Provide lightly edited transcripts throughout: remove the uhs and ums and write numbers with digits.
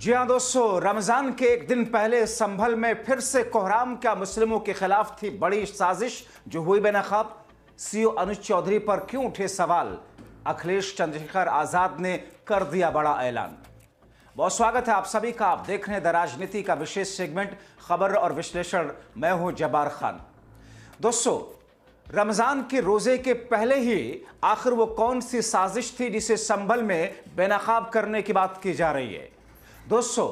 जी हाँ दोस्तों, रमजान के एक दिन पहले संभल में फिर से कोहराम का मुस्लिमों के खिलाफ थी बड़ी साजिश जो हुई बेनकाब। सीओ अनुज चौधरी पर क्यों उठे सवाल, अखिलेश चंद्रशेखर आजाद ने कर दिया बड़ा ऐलान। बहुत स्वागत है आप सभी का। आप देख रहे हैं द राजनीति का विशेष सेगमेंट खबर और विश्लेषण। मैं हूं जब्बार खान। दोस्तों, रमजान के रोजे के पहले ही आखिर वो कौन सी साजिश थी जिसे संभल में बेनकाब करने की बात की जा रही है। दोस्तों,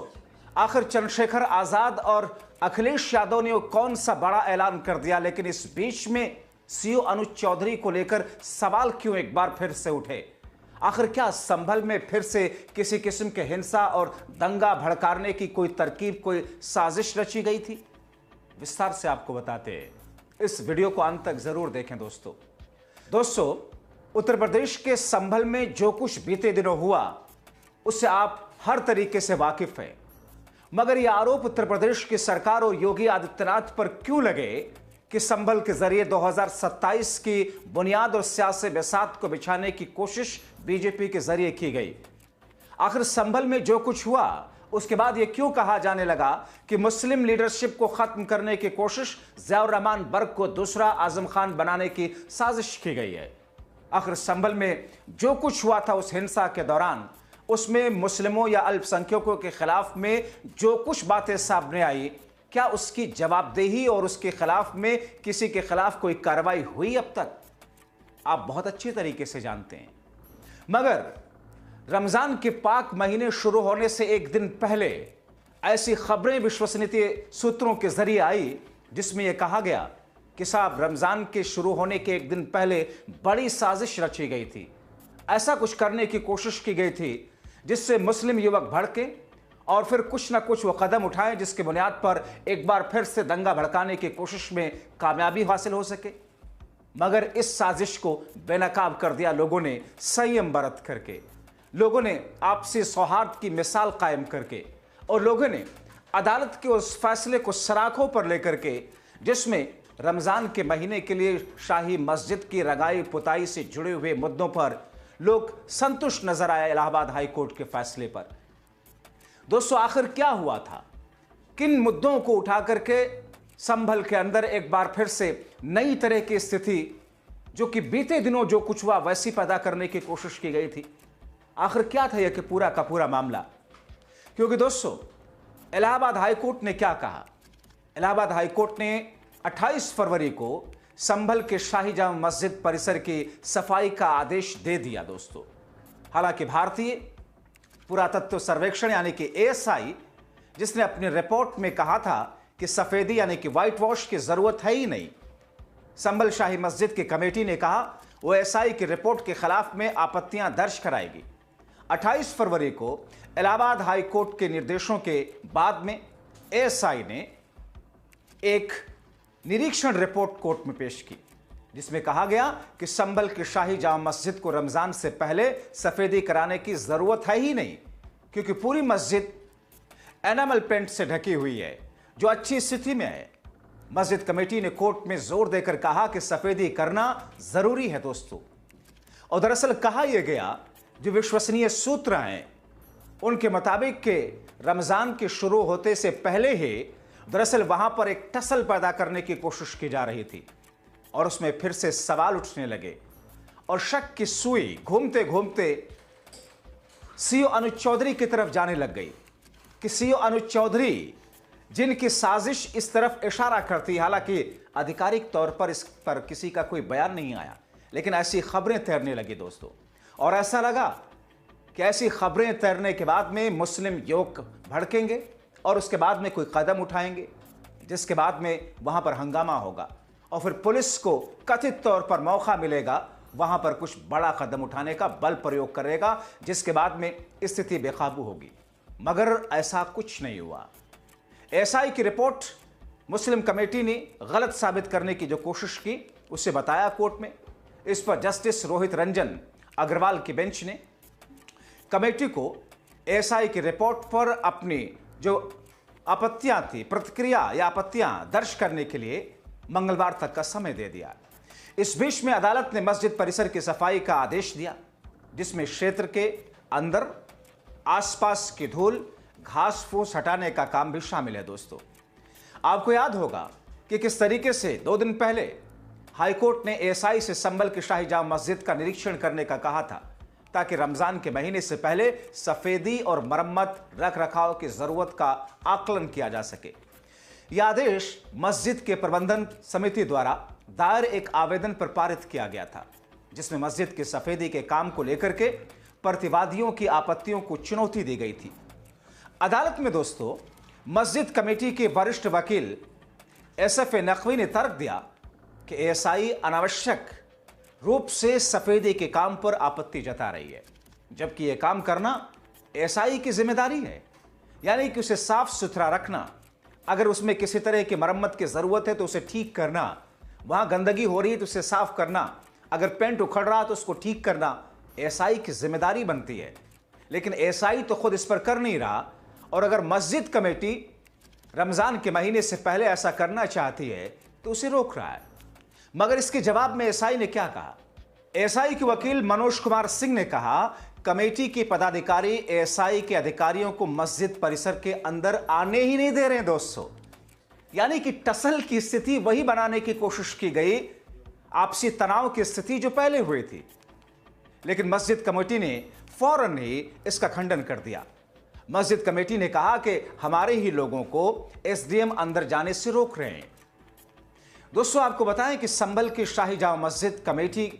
आखिर चंद्रशेखर आजाद और अखिलेश यादव ने कौन सा बड़ा ऐलान कर दिया, लेकिन इस बीच में सीओ अनुज चौधरी को लेकर सवाल क्यों एक बार फिर से उठे। आखिर क्या संभल में फिर से किसी किस्म के हिंसा और दंगा भड़काने की कोई तरकीब, कोई साजिश रची गई थी? विस्तार से आपको बताते हैं, इस वीडियो को अंत तक जरूर देखें। दोस्तों, उत्तर प्रदेश के संभल में जो कुछ बीते दिनों हुआ उससे आप हर तरीके से वाकिफ हैं, मगर यह आरोप उत्तर प्रदेश की सरकार और योगी आदित्यनाथ पर क्यों लगे कि संभल के जरिए 2027 की बुनियाद और सियासी बिसात को बिछाने की कोशिश बीजेपी के जरिए की गई। आखिर संभल में जो कुछ हुआ उसके बाद यह क्यों कहा जाने लगा कि मुस्लिम लीडरशिप को खत्म करने की कोशिश, ज़ियाउर रहमान बर्ग को दूसरा आजम खान बनाने की साजिश की गई है। आखिर संभल में जो कुछ हुआ था उस हिंसा के दौरान, उसमें मुस्लिमों या अल्पसंख्यकों के खिलाफ में जो कुछ बातें सामने आई, क्या उसकी जवाबदेही और उसके खिलाफ में किसी के खिलाफ कोई कार्रवाई हुई अब तक? आप बहुत अच्छी तरीके से जानते हैं। मगर रमजान के पाक महीने शुरू होने से एक दिन पहले ऐसी खबरें विश्वसनीय सूत्रों के जरिए आई जिसमें यह कहा गया कि साहब रमजान के शुरू होने के एक दिन पहले बड़ी साजिश रची गई थी। ऐसा कुछ करने की कोशिश की गई थी जिससे मुस्लिम युवक भड़के और फिर कुछ ना कुछ वो कदम उठाएं जिसकी बुनियाद पर एक बार फिर से दंगा भड़काने की कोशिश में कामयाबी हासिल हो सके। मगर इस साजिश को बेनकाब कर दिया लोगों ने संयम बरत करके, लोगों ने आपसी सौहार्द की मिसाल कायम करके, और लोगों ने अदालत के उस फैसले को सराखों पर लेकर के जिसमें रमजान के महीने के लिए शाही मस्जिद की रंगाई पुताई से जुड़े हुए मुद्दों पर लोग संतुष्ट नजर आए इलाहाबाद हाई कोर्ट के फैसले पर। दोस्तों, आखिर क्या हुआ था? किन मुद्दों को उठा करके संभल के अंदर एक बार फिर से नई तरह की स्थिति, जो कि बीते दिनों जो कुछ हुआ वैसी पैदा करने की कोशिश की गई थी? आखिर क्या था यह कि पूरा का पूरा मामला? क्योंकि दोस्तों, इलाहाबाद हाई कोर्ट ने क्या कहा? इलाहाबाद हाई कोर्ट ने 28 फरवरी को संभल के शाही जामा मस्जिद परिसर की सफाई का आदेश दे दिया। दोस्तों, हालांकि भारतीय पुरातत्व सर्वेक्षण यानी कि एएसआई, जिसने अपनी रिपोर्ट में कहा था कि सफेदी यानी कि व्हाइट वॉश की जरूरत है ही नहीं, संभल शाही मस्जिद की कमेटी ने कहा वो एएसआई की रिपोर्ट के खिलाफ में आपत्तियां दर्ज कराएगी। 28 फरवरी को इलाहाबाद हाई कोर्ट के निर्देशों के बाद में एएसआई ने एक निरीक्षण रिपोर्ट कोर्ट में पेश की जिसमें कहा गया कि संभल की शाही जामा मस्जिद को रमजान से पहले सफेदी कराने की जरूरत है ही नहीं, क्योंकि पूरी मस्जिद एनामल पेंट से ढकी हुई है जो अच्छी स्थिति में है। मस्जिद कमेटी ने कोर्ट में जोर देकर कहा कि सफेदी करना जरूरी है। दोस्तों, और दरअसल कहा यह गया, जो विश्वसनीय सूत्र हैं उनके मुताबिक के रमजान के शुरू होते से पहले ही दरअसल वहां पर एक टसल पैदा करने की कोशिश की जा रही थी, और उसमें फिर से सवाल उठने लगे और शक की सुई घूमते घूमते सीओ अनुज चौधरी की तरफ जाने लग गई कि सीओ अनुज चौधरी, जिनकी साजिश इस तरफ इशारा करती, हालांकि आधिकारिक तौर पर इस पर किसी का कोई बयान नहीं आया, लेकिन ऐसी खबरें तैरने लगी दोस्तों। और ऐसा लगा कि ऐसी खबरें तैरने के बाद में मुस्लिम युवक भड़केंगे और उसके बाद में कोई कदम उठाएंगे जिसके बाद में वहां पर हंगामा होगा और फिर पुलिस को कथित तौर पर मौका मिलेगा वहां पर कुछ बड़ा कदम उठाने का, बल प्रयोग करेगा, जिसके बाद में स्थिति बेकाबू होगी। मगर ऐसा कुछ नहीं हुआ। एएसआई की रिपोर्ट मुस्लिम कमेटी ने गलत साबित करने की जो कोशिश की उसे बताया कोर्ट में। इस पर जस्टिस रोहित रंजन अग्रवाल की बेंच ने कमेटी को एएसआई की रिपोर्ट पर अपनी जो आपत्तियां थी, प्रतिक्रिया या आपत्तियां दर्ज करने के लिए मंगलवार तक का समय दे दिया। इस बीच में अदालत ने मस्जिद परिसर की सफाई का आदेश दिया, जिसमें क्षेत्र के अंदर आसपास की धूल, घास फूस हटाने का काम भी शामिल है दोस्तों। आपको याद होगा कि किस तरीके से 2 दिन पहले हाईकोर्ट ने एएसआई से संभल की शाही जामा मस्जिद का निरीक्षण करने का कहा था, ताकि रमजान के महीने से पहले सफेदी और मरम्मत रख रखाव की जरूरत का आकलन किया जा सके। यह आदेश मस्जिद के प्रबंधन समिति द्वारा दायर एक आवेदन पर पारित किया गया था, जिसमें मस्जिद की सफेदी के काम को लेकर के प्रतिवादियों की आपत्तियों को चुनौती दी गई थी। अदालत में दोस्तों मस्जिद कमेटी के वरिष्ठ वकील एसएफ नकवी ने तर्क दिया कि एएसआई अनावश्यक रूप से सफेदी के काम पर आपत्ति जता रही है, जबकि यह काम करना एएसआई की जिम्मेदारी है, यानी कि उसे साफ सुथरा रखना। अगर उसमें किसी तरह की मरम्मत की जरूरत है तो उसे ठीक करना, वहां गंदगी हो रही है तो उसे साफ करना, अगर पेंट उखड़ रहा तो उसको ठीक करना एएसआई की जिम्मेदारी बनती है। लेकिन एएसआई तो खुद इस पर कर नहीं रहा, और अगर मस्जिद कमेटी रमजान के महीने से पहले ऐसा करना चाहती है तो उसे रोक रहा है। मगर इसके जवाब में एएसआई ने क्या कहा? एएसआई के वकील मनोज कुमार सिंह ने कहा, कमेटी के पदाधिकारी एएसआई के अधिकारियों को मस्जिद परिसर के अंदर आने ही नहीं दे रहे हैं दोस्तों। यानी कि टसल की स्थिति वही बनाने की कोशिश की गई, आपसी तनाव की स्थिति जो पहले हुई थी। लेकिन मस्जिद कमेटी ने फौरन ही इसका खंडन कर दिया। मस्जिद कमेटी ने कहा कि हमारे ही लोगों को एसडीएम अंदर जाने से रोक रहे हैं। दोस्तों आपको बताएं कि संभल की शाही जामा मस्जिद कमेटी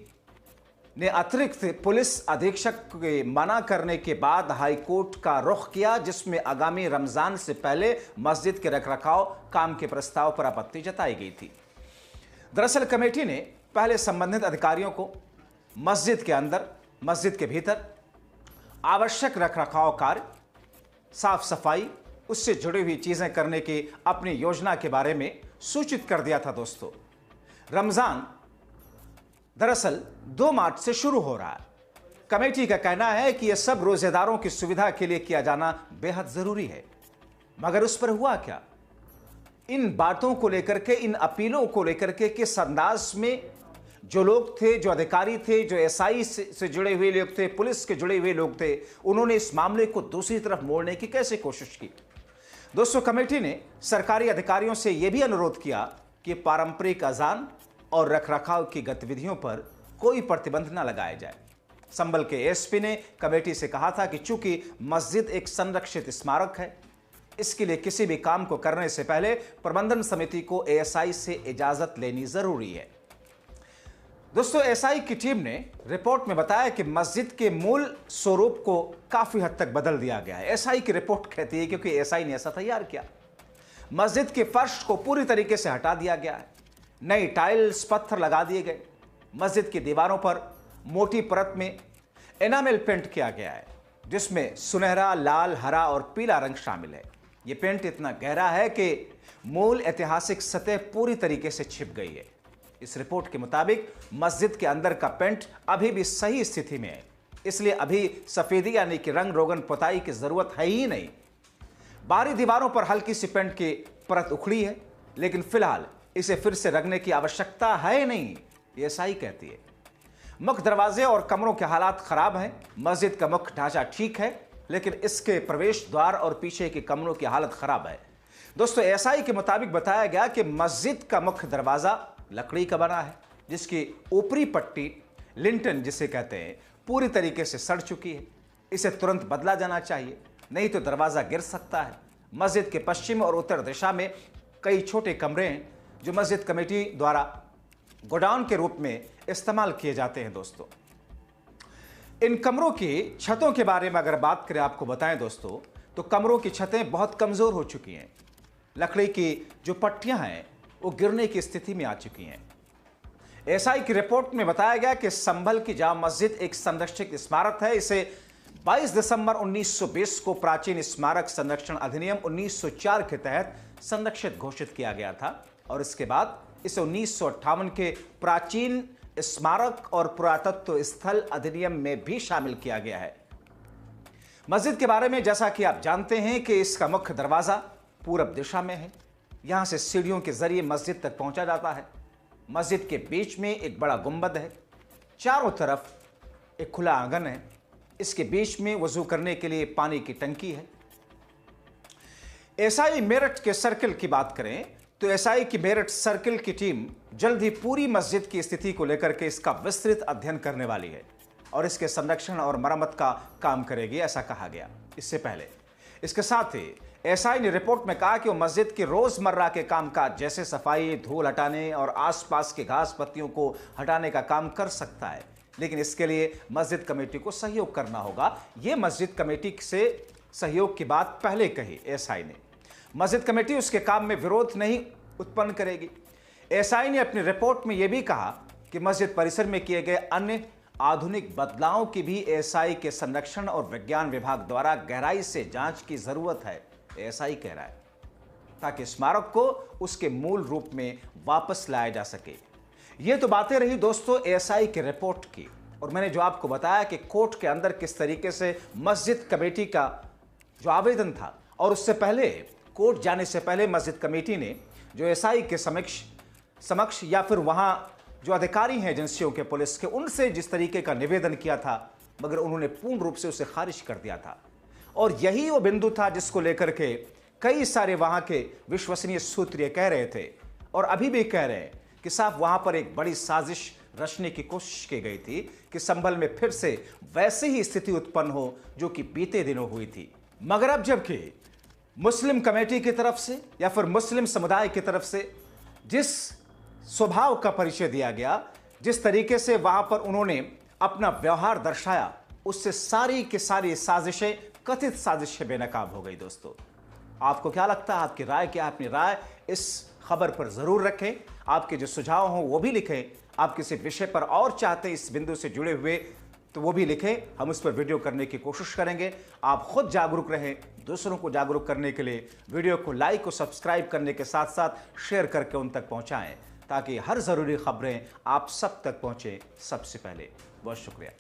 ने अतिरिक्त पुलिस अधीक्षक के मना करने के बाद हाईकोर्ट का रुख किया, जिसमें आगामी रमजान से पहले मस्जिद के रखरखाव काम के प्रस्ताव पर आपत्ति जताई गई थी। दरअसल कमेटी ने पहले संबंधित अधिकारियों को मस्जिद के अंदर, मस्जिद के भीतर आवश्यक रखरखाव कार्य, साफ सफाई, उससे जुड़ी हुई चीजें करने की अपनी योजना के बारे में सूचित कर दिया था दोस्तों। रमजान दरअसल 2 मार्च से शुरू हो रहा है। कमेटी का कहना है कि यह सब रोजेदारों की सुविधा के लिए किया जाना बेहद जरूरी है। मगर उस पर हुआ क्या? इन बातों को लेकर के, इन अपीलों को लेकर के किस अंदाज में जो लोग थे, जो अधिकारी थे, जो एसआई से जुड़े हुए लोग थे, पुलिस के जुड़े हुए लोग थे, उन्होंने इस मामले को दूसरी तरफ मोड़ने की कैसे कोशिश की? दोस्तों कमेटी ने सरकारी अधिकारियों से यह भी अनुरोध किया कि पारंपरिक अजान और रखरखाव की गतिविधियों पर कोई प्रतिबंध न लगाया जाए। संभल के एसपी ने कमेटी से कहा था कि चूंकि मस्जिद एक संरक्षित स्मारक है, इसके लिए किसी भी काम को करने से पहले प्रबंधन समिति को एएसआई से इजाजत लेनी जरूरी है। दोस्तों एएसआई की टीम ने रिपोर्ट में बताया कि मस्जिद के मूल स्वरूप को काफी हद तक बदल दिया गया है। एएसआई की रिपोर्ट कहती है, क्योंकि एएसआई ने ऐसा तैयार किया, मस्जिद के फर्श को पूरी तरीके से हटा दिया गया है, नई टाइल्स पत्थर लगा दिए गए, मस्जिद की दीवारों पर मोटी परत में एनामेल पेंट किया गया है, जिसमें सुनहरा, लाल, हरा और पीला रंग शामिल है। यह पेंट इतना गहरा है कि मूल ऐतिहासिक सतह पूरी तरीके से छिप गई है। इस रिपोर्ट के मुताबिक मस्जिद के अंदर का पेंट अभी भी सही स्थिति में है, इसलिए अभी सफेदी यानी कि रंग रोगन पुताई की जरूरत है ही नहीं। बाहरी दीवारों पर हल्की सी पेंट की परत उखड़ी है, लेकिन फिलहाल इसे फिर से रगड़ने की आवश्यकता है नहीं, एएसआई कहती है। मुख्य दरवाजे और कमरों के हालात खराब हैं। मस्जिद का मुख्य ढांचा ठीक है, लेकिन इसके प्रवेश द्वार और पीछे के कमरों की हालत खराब है। दोस्तों एएसआई के मुताबिक बताया गया कि मस्जिद का मुख्य दरवाजा लकड़ी का बना है, जिसकी ऊपरी पट्टी, लिंटन जिसे कहते हैं, पूरी तरीके से सड़ चुकी है। इसे तुरंत बदला जाना चाहिए, नहीं तो दरवाजा गिर सकता है। मस्जिद के पश्चिम और उत्तर दिशा में कई छोटे कमरे हैं जो मस्जिद कमेटी द्वारा गोडाउन के रूप में इस्तेमाल किए जाते हैं। दोस्तों इन कमरों की छतों के बारे में अगर बात करें, आपको बताएं दोस्तों, तो कमरों की छतें बहुत कमजोर हो चुकी हैं। लकड़ी की जो पट्टियां हैं वो गिरने की स्थिति में आ चुकी हैं। एएसआई की रिपोर्ट में बताया गया कि संभल की जामा मस्जिद एक संरक्षित स्मारक है। इसे 22 दिसंबर 1920 को प्राचीन स्मारक संरक्षण अधिनियम 1904 के तहत संरक्षित घोषित किया गया था, और इसके बाद इसे 1958 के प्राचीन स्मारक और पुरातत्व स्थल अधिनियम में भी शामिल किया गया है। मस्जिद के बारे में जैसा कि आप जानते हैं कि इसका मुख्य दरवाजा पूरब दिशा में है। यहां से सीढ़ियों के जरिए मस्जिद तक पहुंचा जाता है। मस्जिद के बीच में एक बड़ा गुंबद है, चारों तरफ एक खुला आंगन है, इसके बीच में वजू करने के लिए पानी की टंकी है। एसआई मेरठ के सर्किल की बात करें तो एसआई की मेरठ सर्किल की टीम जल्द ही पूरी मस्जिद की स्थिति को लेकर के इसका विस्तृत अध्ययन करने वाली है और इसके संरक्षण और मरम्मत का काम करेगी, ऐसा कहा गया। इससे पहले इसके साथ ही एसआई ने रिपोर्ट में कहा कि वो मस्जिद के रोजमर्रा के कामकाज जैसे सफाई, धूल हटाने और आसपास के घास पत्तियों को हटाने का काम कर सकता है, लेकिन इसके लिए मस्जिद कमेटी को सहयोग करना होगा। यह मस्जिद कमेटी से सहयोग की बात पहले कही एसआई ने। मस्जिद कमेटी उसके काम में विरोध नहीं उत्पन्न करेगी। एसआई ने अपनी रिपोर्ट में यह भी कहा कि मस्जिद परिसर में किए गए अन्य आधुनिक बदलावों की भी एसआई के संरक्षण और विज्ञान विभाग द्वारा गहराई से जांच की जरूरत है, एसआई कह रहा है, ताकि स्मारक को उसके मूल रूप में वापस लाया जा सके। ये तो बातें रही दोस्तों एसआई की रिपोर्ट की, और मैंने जो आपको बताया कि कोर्ट के अंदर किस तरीके से मस्जिद कमेटी का जो आवेदन था और उससे पहले कोर्ट जाने से पहले मस्जिद कमेटी ने जो एसआई के समक्ष या फिर वहां जो अधिकारी हैं एजेंसियों के, पुलिस के, उनसे जिस तरीके का निवेदन किया था, मगर उन्होंने पूर्ण रूप से उसे खारिज कर दिया था। और यही वो बिंदु था जिसको लेकर के कई सारे वहां के विश्वसनीय सूत्र ये कह रहे थे और अभी भी कह रहे हैं कि साहब वहां पर एक बड़ी साजिश रचने की कोशिश की गई थी कि संभल में फिर से वैसी ही स्थिति उत्पन्न हो जो कि बीते दिनों हुई थी। मगर अब जबकि मुस्लिम कमेटी की तरफ से या फिर मुस्लिम समुदाय की तरफ से जिस स्वभाव का परिचय दिया गया, जिस तरीके से वहां पर उन्होंने अपना व्यवहार दर्शाया, उससे सारी की सारी साजिशें, कथित साजिशें बेनकाब हो गई। दोस्तों आपको क्या लगता है? आपकी राय क्या है? अपनी राय इस खबर पर जरूर रखें। आपके जो सुझाव हों वो भी लिखें। आप किसी विषय पर और चाहते हैं इस बिंदु से जुड़े हुए तो वो भी लिखें, हम उस पर वीडियो करने की कोशिश करेंगे। आप खुद जागरूक रहें, दूसरों को जागरूक करने के लिए वीडियो को लाइक और सब्सक्राइब करने के साथ साथ शेयर करके उन तक पहुंचाएं, ताकि हर जरूरी खबरें आप सब तक पहुंचे सबसे पहले। बहुत शुक्रिया।